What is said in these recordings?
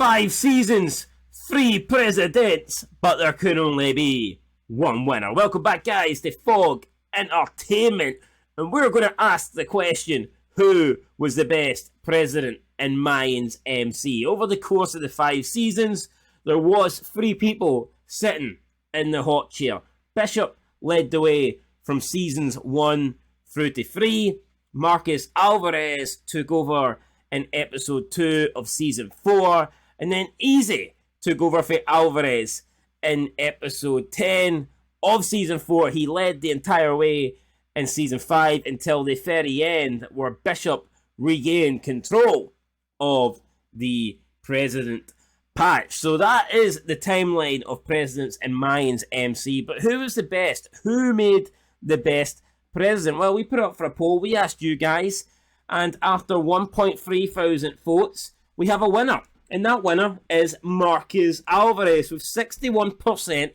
5 seasons, 3 presidents, but there can only be one winner. Welcome back, guys, to Fog Entertainment. And we're going to ask the question, who was the best president in Mayans MC? Over the course of the 5 seasons, there was 3 people sitting in the hot chair. Bishop led the way from seasons 1 through to 3. Marcus Alvarez took over in episode 2 of season 4. And then Easy took over for Alvarez in episode 10 of season 4. He led the entire way in season 5 until the very end, where Bishop regained control of the president patch. So that is the timeline of presidents in Mayans MC. But who was the best? Who made the best president? Well, we put it up for a poll. We asked you guys, and after 1.3 thousand votes, we have a winner. And that winner is Marcus Alvarez with 61%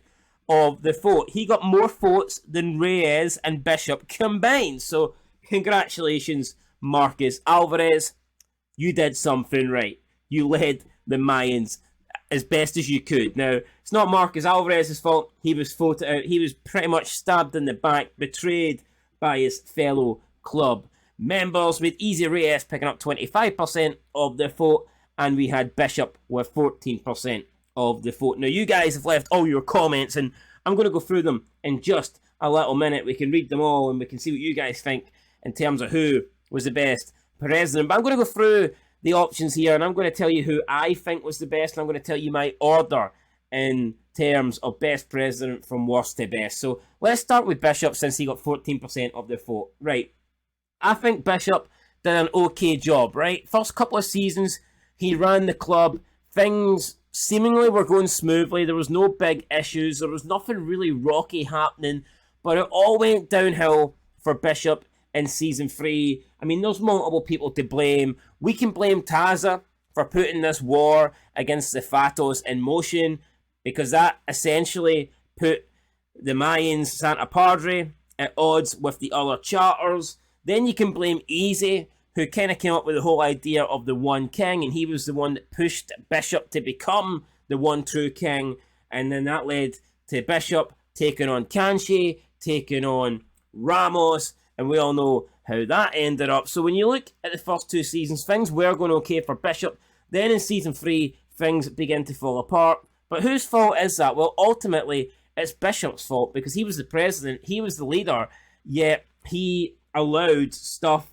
of the vote. He got more votes than Reyes and Bishop combined. So congratulations, Marcus Alvarez. You did something right. You led the Mayans as best as you could. Now, it's not Marcus Alvarez's fault. He was voted out. He was pretty much stabbed in the back, betrayed by his fellow club members, with Easy Reyes picking up 25% of the vote, and we had Bishop with 14% of the vote. Now, you guys have left all your comments, and I'm going to go through them in just a little minute. We can read them all, and we can see what you guys think in terms of who was the best president. But I'm going to go through the options here, and I'm going to tell you who I think was the best, and I'm going to tell you my order in terms of best president from worst to best. So let's start with Bishop, since he got 14% of the vote. Right. I think Bishop did an okay job, right? First couple of seasons, he ran the club. Things seemingly were going smoothly. There was no big issues. There was nothing really rocky happening. But it all went downhill for Bishop in season 3. I mean, there's multiple people to blame. We can blame Taza for putting this war against the Fatos in motion, because that essentially put the Mayans Santo Padre at odds with the other charters. Then you can blame Easy, who kind of came up with the whole idea of the one king, and he was the one that pushed Bishop to become the one true king. And then that led to Bishop taking on Kanshi, taking on Ramos, and we all know how that ended up. So when you look at the first 2 seasons, things were going okay for Bishop. Then in season 3, things begin to fall apart. But whose fault is that? Well, ultimately, it's Bishop's fault, because he was the president, he was the leader, yet he allowed stuff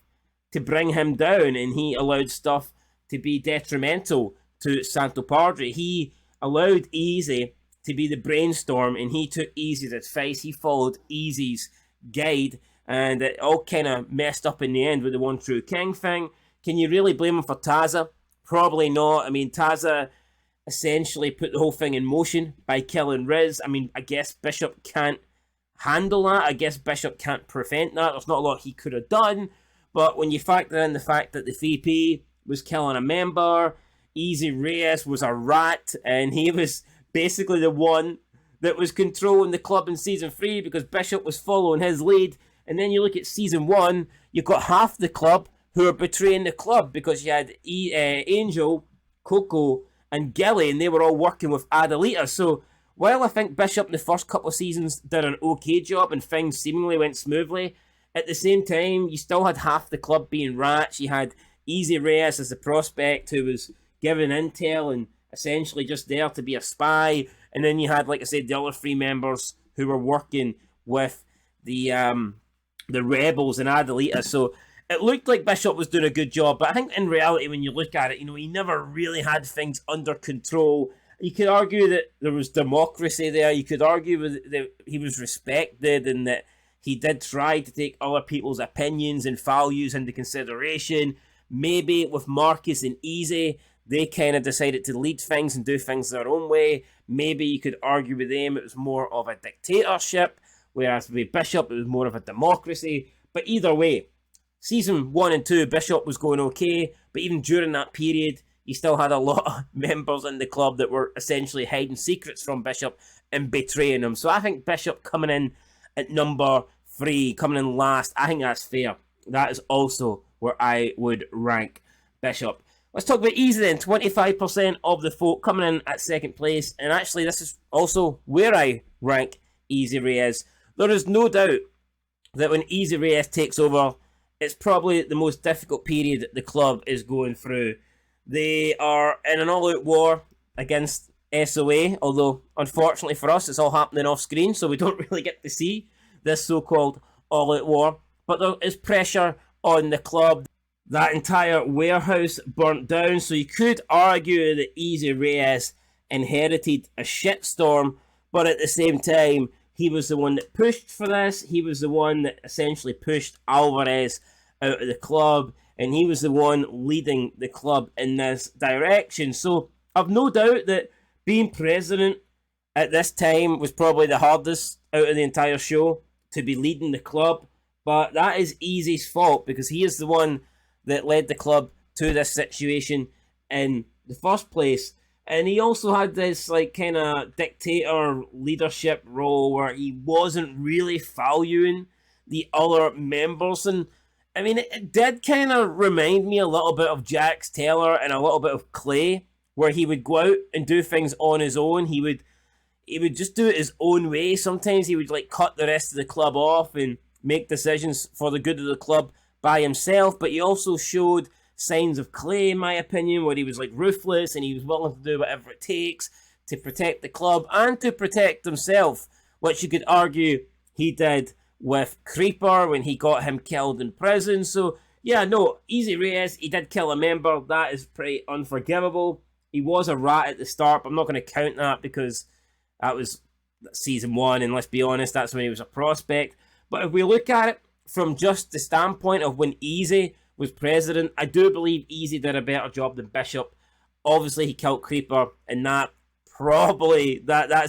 to bring him down, and he allowed stuff to be detrimental to Santo Padre. He allowed Easy to be the brainstorm, and he took Easy's advice. He followed Easy's guide, and it all kind of messed up in the end with the one true king thing. Can you really blame him for Taza? Probably not. I mean, Taza essentially put the whole thing in motion by killing Riz. I mean, I guess Bishop can't handle that. I guess Bishop can't prevent that. There's not a lot he could have done. But when you factor in the fact that the VP was killing a member, Easy Reyes was a rat, and he was basically the one that was controlling the club in season 3, because Bishop was following his lead. And then you look at season 1, you've got half the club who are betraying the club, because you had Angel, Coco, and Gilly, and they were all working with Adelita. So while I think Bishop in the first couple of seasons did an okay job and things seemingly went smoothly, at the same time, you still had half the club being rats. You had Easy Reyes as a prospect who was given intel and essentially just there to be a spy. And then you had, like I said, the other 3 members who were working with the rebels and Adelita. So it looked like Bishop was doing a good job. But I think in reality, when you look at it, he never really had things under control. You could argue that there was democracy there. You could argue that he was respected, and that he did try to take other people's opinions and values into consideration. Maybe with Marcus and Easy, they kind of decided to lead things and do things their own way. Maybe you could argue with them it was more of a dictatorship, whereas with Bishop it was more of a democracy. But either way, season 1 and 2, Bishop was going okay, but even during that period, you still had a lot of members in the club that were essentially hiding secrets from Bishop and betraying him. So I think Bishop coming in at number 3, coming in last, I think that's fair. That is also where I would rank Bishop. Let's talk about Easy then. 25% of the vote coming in at second place. And actually, this is also where I rank Easy Reyes. There is no doubt that when Easy Reyes takes over, it's probably the most difficult period the club is going through. They are in an all-out war against SOA, although unfortunately for us, it's all happening off screen, so we don't really get to see this so-called all-out war. But there is pressure on the club. That entire warehouse burnt down, so you could argue that Easy Reyes inherited a shitstorm, but at the same time, he was the one that pushed for this. He was the one that essentially pushed ALVAREZ out of the club, and he was the one leading the club in this direction. So I've no doubt that being president at this time was probably the hardest out of the entire show, to be leading the club. But that is Easy's fault, because he is the one that led the club to this situation in the first place. And he also had this like kind of dictator leadership role where he wasn't really valuing the other members. And I mean, it did kind of remind me a little bit of Jax Taylor and a little bit of Clay, where he would go out and do things on his own. He would just do it his own way. Sometimes he would like cut the rest of the club off and make decisions for the good of the club by himself. But he also showed signs of Clay, in my opinion, where he was like ruthless and he was willing to do whatever it takes to protect the club and to protect himself, which you could argue he did with Creeper when he got him killed in prison. So yeah, no, Easy Reyes, he did kill a member. That is pretty unforgivable. He was a rat at the start, but I'm not going to count that because that was season 1, and let's be honest, that's when he was a prospect. But if we look at it from just the standpoint of when Easy was president, I do believe Easy did a better job than Bishop. Obviously, he killed Creeper, and that's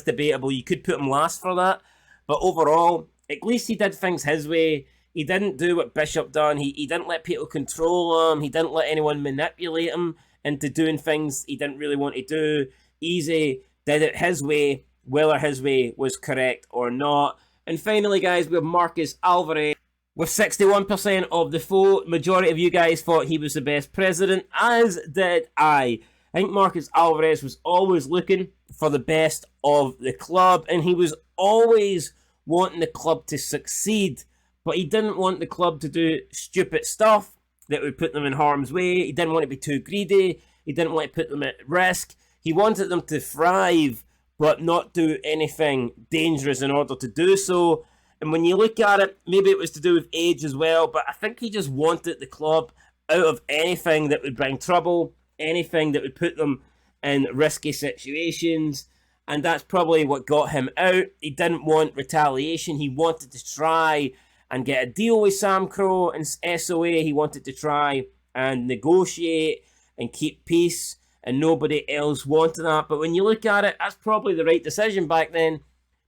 debatable. You could put him last for that. But overall, at least he did things his way. He didn't do what Bishop done. He didn't let people control him. He didn't let anyone manipulate him into doing things he didn't really want to do. Easy did it his way, whether his way was correct or not. And finally, guys, we have Marcus Alvarez with 61% of the vote. Majority of you guys thought he was the best president, as did I. I think Marcus Alvarez was always looking for the best of the club, and he was always wanting the club to succeed, but he didn't want the club to do stupid stuff that would put them in harm's way. He didn't want to be too greedy. He didn't want to put them at risk. He wanted them to thrive, but not do anything dangerous in order to do so. And when you look at it, maybe it was to do with age as well, but I think he just wanted the club out of anything that would bring trouble, anything that would put them in risky situations, and that's probably what got him out. He didn't want retaliation. He wanted to try and get a deal with Sam Crow and SOA. He wanted to try and negotiate and keep peace, and nobody else wanted that. But when you look at it, that's probably the right decision back then,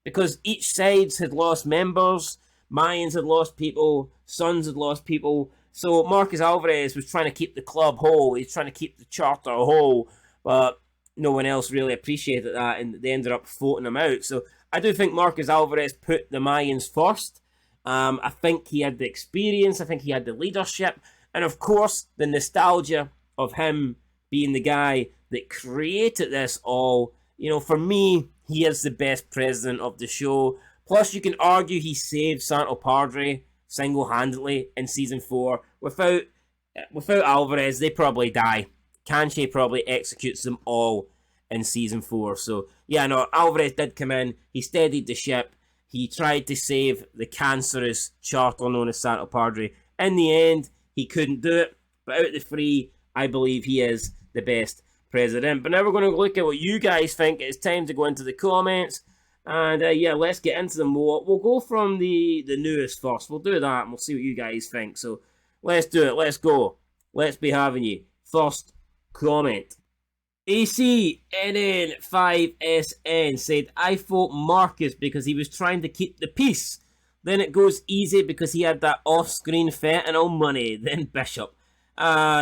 because each sides had lost members. Mayans had lost people. Suns had lost people. So Marcus Alvarez was trying to keep the club whole. He's trying to keep the charter whole. But no one else really appreciated that, and they ended up voting him out. So I do think Marcus Alvarez put the Mayans first. I think he had the experience. I think he had the leadership. And of course, the nostalgia of him being the guy that created this all. You know, for me, he is the best president of the show. Plus, you can argue he saved Santo Padre single-handedly in Season 4. Without Alvarez, they probably die. Kanche probably executes them all in Season 4. So, yeah, no, Alvarez did come in. He steadied the ship. He tried to save the cancerous charter known as Santo Padre. In the end, he couldn't do it. But out of the three, I believe he is the best president. But now we're going to look at what you guys think. It's time to go into the comments. And yeah, let's get into them more. We'll go from the newest first. We'll do that and we'll see what you guys think. So let's do it. Let's go. Let's be having you. First comment. ACNN5SN said, I thought Marcus because he was trying to keep the peace. Then it goes Easy because he had that off-screen fentanyl money. Then Bishop.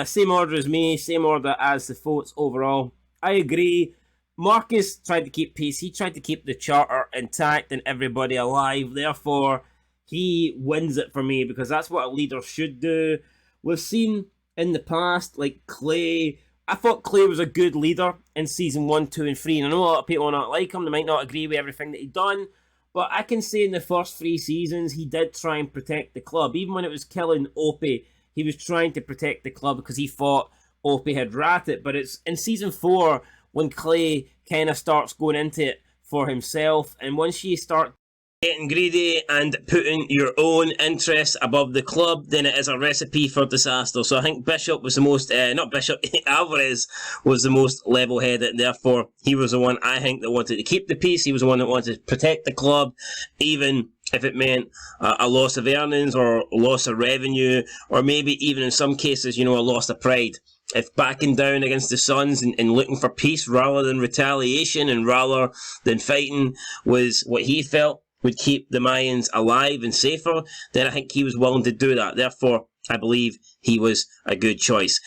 Same order as me. Same order as the votes overall. I agree. Marcus tried to keep peace. He tried to keep the charter intact and everybody alive. Therefore, he wins it for me because that's what a leader should do. We've seen in the past, like Clay, I thought Clay was a good leader in season 1, 2, and 3. And I know a lot of people not like him, they might not agree with everything that he'd done. But I can say in the first 3 seasons, he did try and protect the club. Even when it was killing Opie, he was trying to protect the club because he thought Opie had ratted. But it's in season 4 when Clay kind of starts going into it for himself. And once you start getting greedy and putting your own interests above the club, then it is a recipe for disaster. So I think Bishop was the most, not Bishop, Alvarez was the most level-headed. Therefore, he was the one I think that wanted to keep the peace. He was the one that wanted to protect the club, even if it meant a loss of earnings or a loss of revenue, or maybe even in some cases, a loss of pride. If backing down against the Suns and looking for peace rather than retaliation and rather than fighting was what he felt would keep the Mayans alive and safer, then I think he was willing to do that. Therefore, I believe he was a good choice.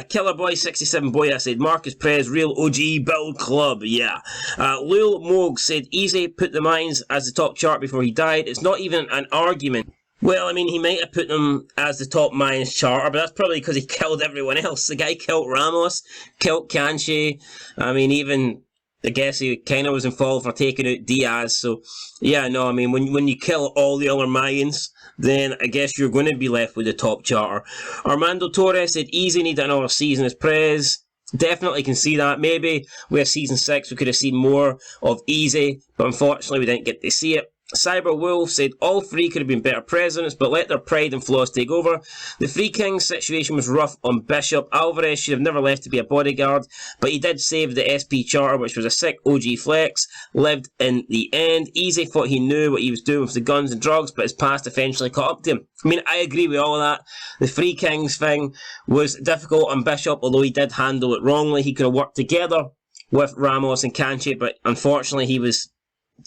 Killer Boy 67 Boy, I said, Marcus Perez, real OG build club, yeah. Lul Moog said, easy, put the Mayans as the top chart before he died. It's not even an argument. Well, I mean, he might have put them as the top Mayans charter, but that's probably because he killed everyone else. The guy killed Ramos, killed Canche. I mean, even I guess he kind of was involved for taking out Diaz. So, yeah, no, I mean, when you kill all the other Mayans, then I guess you're going to be left with the top charter. Armando Torres said, easy, need another season as Prez. Definitely can see that. Maybe with season 6 we could have seen more of Easy, but unfortunately we didn't get to see it. Cyber Wolf said all 3 could have been better presidents, but let their pride and flaws take over. The Three Kings situation was rough on Bishop. Alvarez should have never left to be a bodyguard, but he did save the SP charter, which was a sick OG flex. Lived in the end. Easy thought he knew what he was doing with the guns and drugs, but his past eventually caught up to him. I mean, I agree with all of that. The Three Kings thing was difficult on Bishop, although he did handle it wrongly. He could have worked together with Ramos and Canche, but unfortunately he was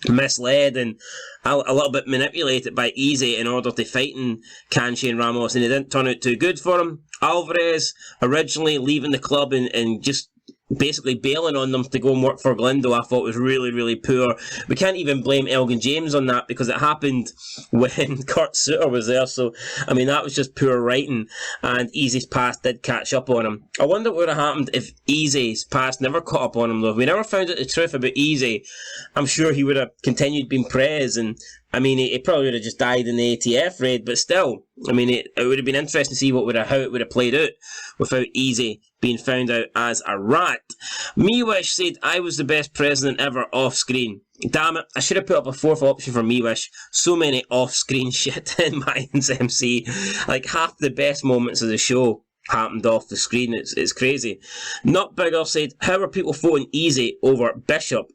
misled and a little bit manipulated by Easy in order to fighting Canche and Ramos, and it didn't turn out too good for him. Alvarez originally leaving the club and just basically bailing on them to go and work for Glindo, I thought was really, really poor. We can't even blame Elgin James on that because it happened when Kurt Sutter was there. So, I mean, that was just poor writing, and Easy's past did catch up on him. I wonder what would have happened if Easy's past never caught up on him, though. If we never found out the truth about Easy, I'm sure he would have continued being Prez, and I mean, he probably would have just died in the ATF raid, but still, I mean, it would have been interesting to see how it would have played out without Easy being found out as a rat. Mewish said, I was the best president ever off-screen. Damn it, I should have put up a 4th option for Mewish. So many off-screen shit in Mayans MC. Like, half the best moments of the show happened off the screen. It's crazy. Not Bigger said, how are people voting Easy over Bishop?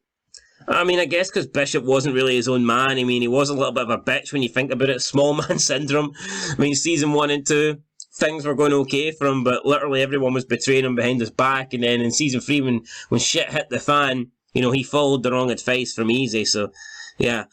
I mean, I guess because Bishop wasn't really his own man. I mean, he was a little bit of a bitch when you think about it. Small man syndrome. I mean, season 1 and 2, things were going okay for him, but literally everyone was betraying him behind his back. And then in season 3, when shit hit the fan, he followed the wrong advice from Easy. So, yeah.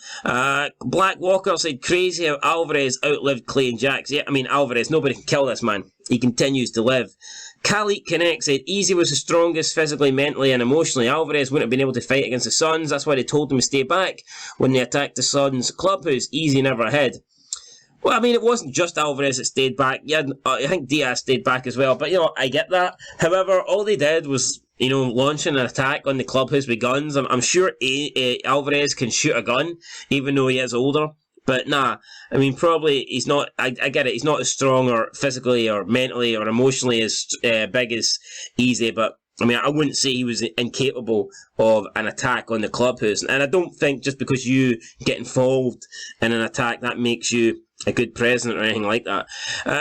Black Walker said, crazy how Alvarez outlived Clay and Jax. Yeah, I mean, Alvarez, nobody can kill this man. He continues to live. Khalid Connect said, Easy was the strongest physically, mentally and emotionally. Alvarez wouldn't have been able to fight against the Suns. That's why they told him to stay back when they attacked the Suns clubhouse. Easy never had. Well, I mean, it wasn't just Alvarez that stayed back. Yeah, I think Diaz stayed back as well. But, I get that. However, all they did was, launching an attack on the clubhouse with guns. I'm sure Alvarez can shoot a gun, even though he is older. But nah, I mean, probably he's not, I get it, he's not as strong or physically or mentally or emotionally as big as Easy, but I mean, I wouldn't say he was incapable of an attack on the clubhouse. And I don't think just because you get involved in an attack, that makes you a good president or anything like that.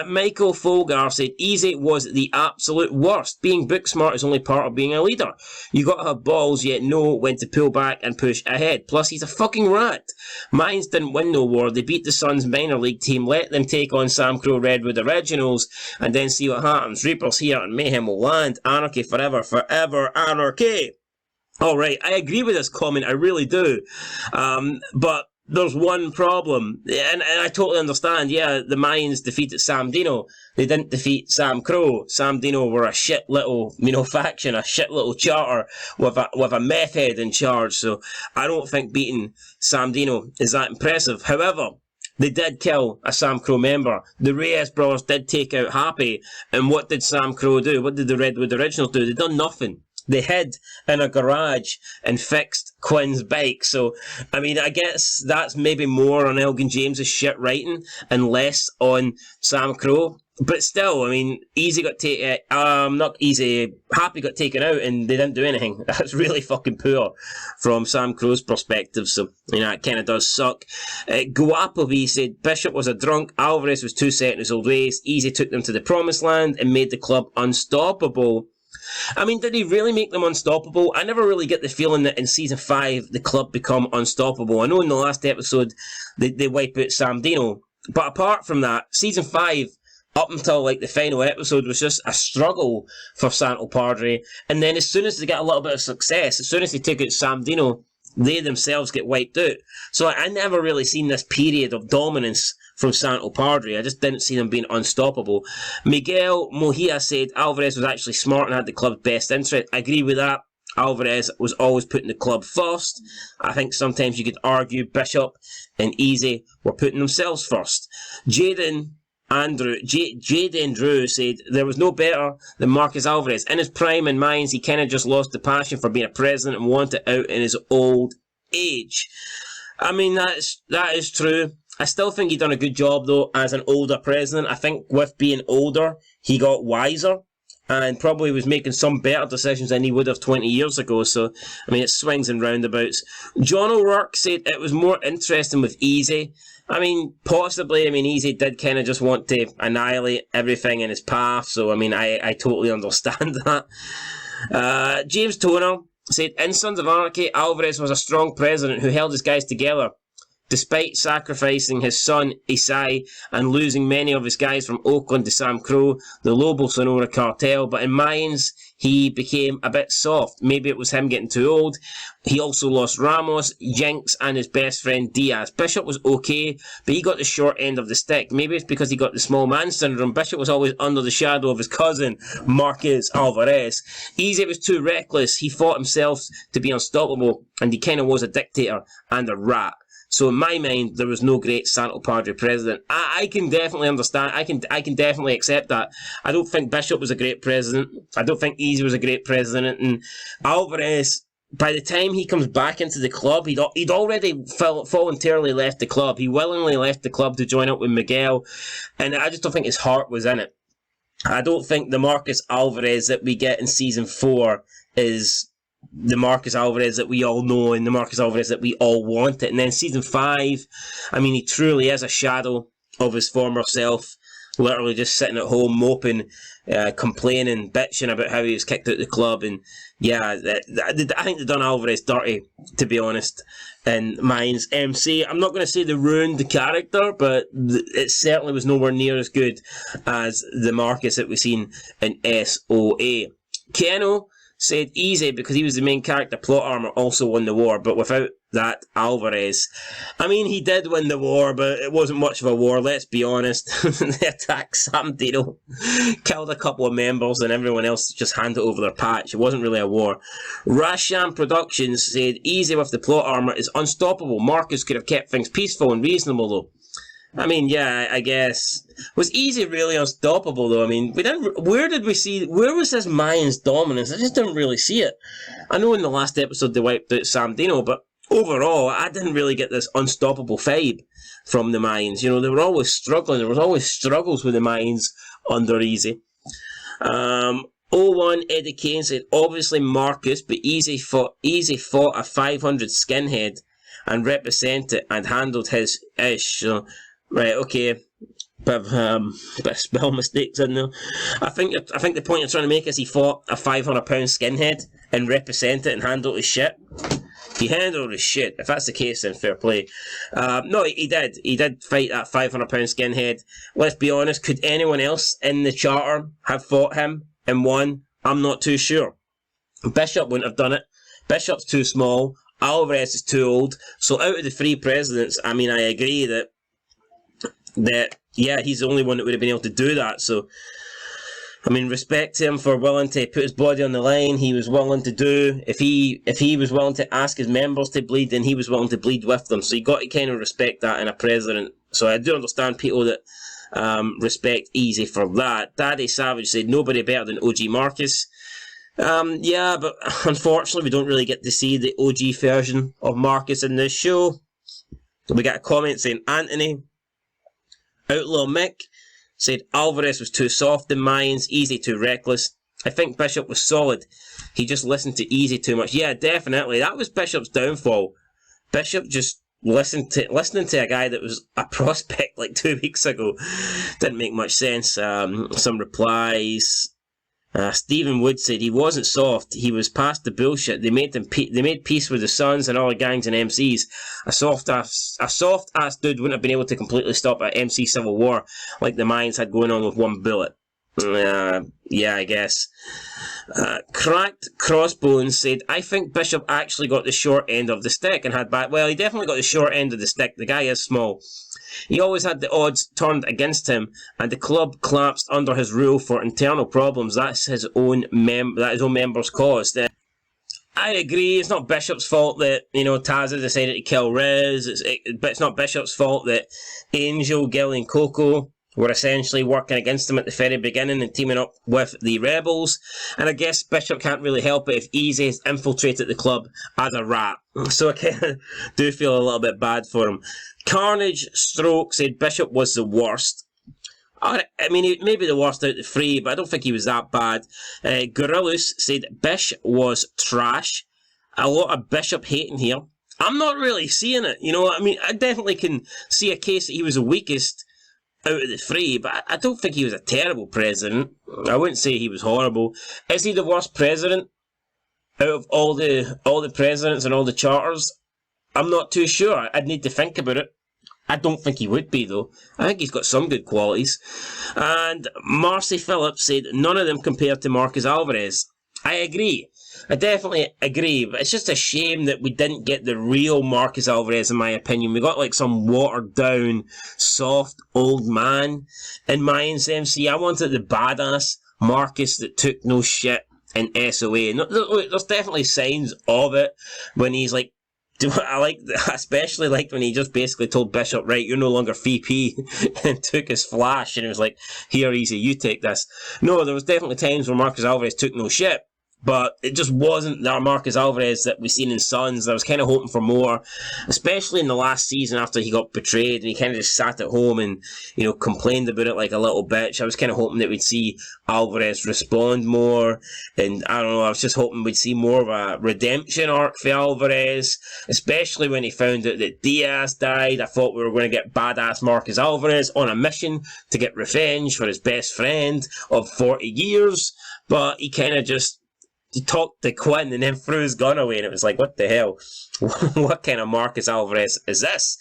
Michael Folgar said, Easy was the absolute worst. Being book smart is only part of being a leader. You got to have balls, yet know when to pull back and push ahead. Plus, he's a fucking rat. Mayans didn't win no war. They beat the Suns minor league team, let them take on Sam Crow Redwood Originals, and then see what happens. Reapers here and mayhem will land. Anarchy forever, forever anarchy. Alright, I agree with this comment, I really do. But there's one problem, and I totally understand, yeah, the Mayans defeated Sam Dino. They didn't defeat Sam Crow. Sam Dino were a shit little, faction, a shit little charter with a meth head in charge, so I don't think beating Sam Dino is that impressive. However, They did kill a Sam Crow member. The Reyes brothers did take out Happy. And what did Sam Crow do? What did the Redwood Originals do? They done nothing. They hid in a garage and fixed Quinn's bike. So, I mean, I guess that's maybe more on Elgin James's shit writing and less on Sam Crow. But still, I mean, Happy got taken out and they didn't do anything. That's really fucking poor from Sam Crow's perspective. So, you know, it kind of does suck. Guapo V said, Bishop was a drunk, Alvarez was too set in his old ways, Easy took them to the promised land and made the club unstoppable. I mean, did he really make them unstoppable? I never really get the feeling that in season 5 the club become unstoppable. I know in the last episode they wipe out Sam Dino, but apart from that, season 5 up until like the final episode was just a struggle for Santo Padre, and then as soon as they get a little bit of success, as soon as they take out Sam Dino, they themselves get wiped out. So I never really seen this period of dominance from Santo Padre. I just didn't see them being unstoppable. Miguel Mojia said Alvarez was actually smart and had the club's best interest. I agree with that. Alvarez was always putting the club first. I think sometimes you could argue Bishop and Easy were putting themselves first. Jaden Drew said there was no better than Marcus Alvarez. In his prime in Mayans, he kind of just lost the passion for being a president and wanted out in his old age. I mean, that is true. I still think he done a good job, though, as an older president. I think with being older, he got wiser and probably was making some better decisions than he would have 20 years ago. So, I mean, it swings and roundabouts. John O'Rourke said it was more interesting with Easy. I mean, possibly. I mean, Easy did kind of just want to annihilate everything in his path. So, I mean, I totally understand that. James Toner said, in Sons of Anarchy, Alvarez was a strong president who held his guys together. Despite sacrificing his son, Isai, and losing many of his guys from Oakland to Sam Crow, the Lobo Sonora cartel, but in Mayans, he became a bit soft. Maybe it was him getting too old. He also lost Ramos, Jinx, and his best friend Diaz. Bishop was okay, but he got the short end of the stick. Maybe it's because he got the small man syndrome. Bishop was always under the shadow of his cousin, Marquez Alvarez. Easy was too reckless. He thought himself to be unstoppable, and he kind of was a dictator and a rat. So in my mind, there was no great Santo Padre president. I can definitely understand. I can definitely accept that. I don't think Bishop was a great president. I don't think Easy was a great president. And Alvarez, by the time he comes back into the club, he'd already voluntarily left the club. He willingly left the club to join up with Miguel. And I just don't think his heart was in it. I don't think the Marcus Alvarez that we get in season 4 is the Marcus Alvarez that we all know and the Marcus Alvarez that we all wanted. And then season 5, I mean, he truly is a shadow of his former self, literally just sitting at home moping, complaining, bitching about how he was kicked out of the club. And yeah, I think they've done Alvarez dirty, to be honest, in Mayans MC. I'm not going to say they ruined the character, but it certainly was nowhere near as good as the Marcus that we've seen in SOA. Keno said Easy, because he was the main character, plot armor, also won the war, but without that, Alvarez. I mean, he did win the war, but it wasn't much of a war, let's be honest. They attacked Sam Dino, killed a couple of members, and everyone else just handed over their patch. It wasn't really a war. Rasham Productions said Easy with the plot armor is unstoppable. Marcus could have kept things peaceful and reasonable, though. I mean, yeah, I guess. Was Easy really unstoppable, though? I mean, where was this Mayans dominance? I just didn't really see it. I know in the last episode they wiped out Sam Dino, but overall, I didn't really get this unstoppable vibe from the Mayans. You know, they were always struggling. There was always struggles with the Mayans under Easy. 01 Eddie Kane said, obviously Marcus, but Easy fought a 500 skinhead and represented and handled his ish. So, right, okay. Bit of spell mistakes in there. I think the point you're trying to make is he fought a 500 pound skinhead and represented and handled his shit. He handled his shit. If that's the case, then fair play. No, he did. He did fight that 500 pound skinhead. Let's be honest, could anyone else in the charter have fought him and won? I'm not too sure. Bishop wouldn't have done it. Bishop's too small. Alvarez is too old. So out of the 3 presidents, I mean, I agree that yeah, he's the only one that would have been able to do that. So, I mean, respect to him for willing to put his body on the line. He was willing to do, if he was willing to ask his members to bleed, then he was willing to bleed with them. So you got to kind of respect that in a president. So I do understand people that respect Easy for that. Daddy Savage said nobody better than OG Marcus. Yeah, but unfortunately we don't really get to see the OG version of Marcus in this show. We got a comment saying Anthony. Outlaw Mick said Alvarez was too soft in Mayans, Easy too reckless. I think Bishop was solid. He just listened to Easy too much. Yeah, definitely. That was Bishop's downfall. Bishop just listening to a guy that was a prospect like 2 weeks ago. Didn't make much sense. Some replies. Stephen Wood said he wasn't soft. He was past the bullshit. They made peace with the Sons and all the gangs and MCs. A soft ass dude wouldn't have been able to completely stop an MC civil war like the Mayans had going on with one bullet. Yeah, I guess. Cracked Crossbones said, I think Bishop actually got the short end of the stick and had bad. Well, he definitely got the short end of the stick. The guy is small. He always had the odds turned against him, and the club collapsed under his rule for internal problems. That's his own members caused. I agree. It's not Bishop's fault that Tazza decided to kill Riz. But it's not Bishop's fault that Angel, Gilly, and Coco were essentially working against him at the very beginning and teaming up with the rebels. And I guess Bishop can't really help it if Easy has infiltrated the club as a rat. So I kind of do feel a little bit bad for him. Carnage Stroke said Bishop was the worst. I mean, maybe the worst out of the three, but I don't think he was that bad. Gorillus said Bish was trash. A lot of Bishop hating here. I'm not really seeing it, I mean, I definitely can see a case that he was the weakest out of the three, but I don't think he was a terrible president. I wouldn't say he was horrible. Is he the worst president out of all the presidents and all the charters? I'm not too sure. I'd need to think about it. I don't think he would be, though. I think he's got some good qualities. And Marcy Phillips said, none of them compared to Marcus Alvarez. I agree. I definitely agree, but it's just a shame that we didn't get the real Marcus Alvarez, in my opinion. We got like some watered-down, soft, old man in Mayans MC. I wanted the badass Marcus that took no shit in SOA. There's definitely signs of it when he's like, especially like when he just basically told Bishop, right, you're no longer VP, and took his flash, and it was like, here, Easy, you take this. No, there was definitely times where Marcus Alvarez took no shit, but it just wasn't that Marcus Alvarez that we've seen in Sons. I was kind of hoping for more, especially in the last season after he got betrayed and he kind of just sat at home and, complained about it like a little bitch. I was kind of hoping that we'd see Alvarez respond more, and I don't know, I was just hoping we'd see more of a redemption arc for Alvarez, especially when he found out that Diaz died. I thought we were going to get badass Marcus Alvarez on a mission to get revenge for his best friend of 40 years, but he kind of just talked to Quinn and then threw his gun away, and it was like, what the hell? What kind of Marcus Alvarez is this?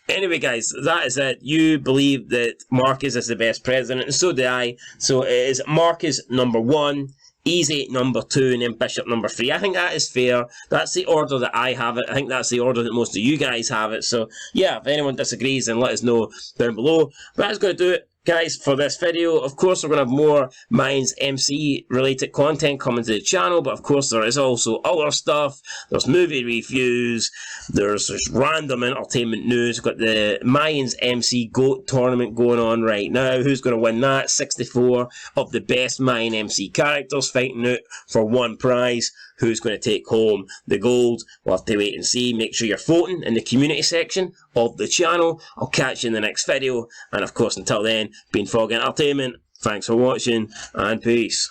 Anyway, guys, that is it. You believe that Marcus is the best president, and so do I. So it is Marcus number 1, Easy number 2, and then Bishop number 3. I think that is fair. That's the order that I have it. I think that's the order that most of you guys have it. So yeah, if anyone disagrees, then let us know down below. But that's going to do it, guys, for this video. Of course, we're going to have more Mayans MC related content coming to the channel, but of course there is also other stuff. There's movie reviews, there's random entertainment news. We've got the Mayans MC GOAT tournament going on right now. Who's going to win that? 64 of the best Mayan MC characters fighting out for one prize. Who's going to take home the gold? We'll have to wait and see. Make sure you're voting in the community section of the channel. I'll catch you in the next video. And of course, until then, been Fog Entertainment. Thanks for watching, and peace.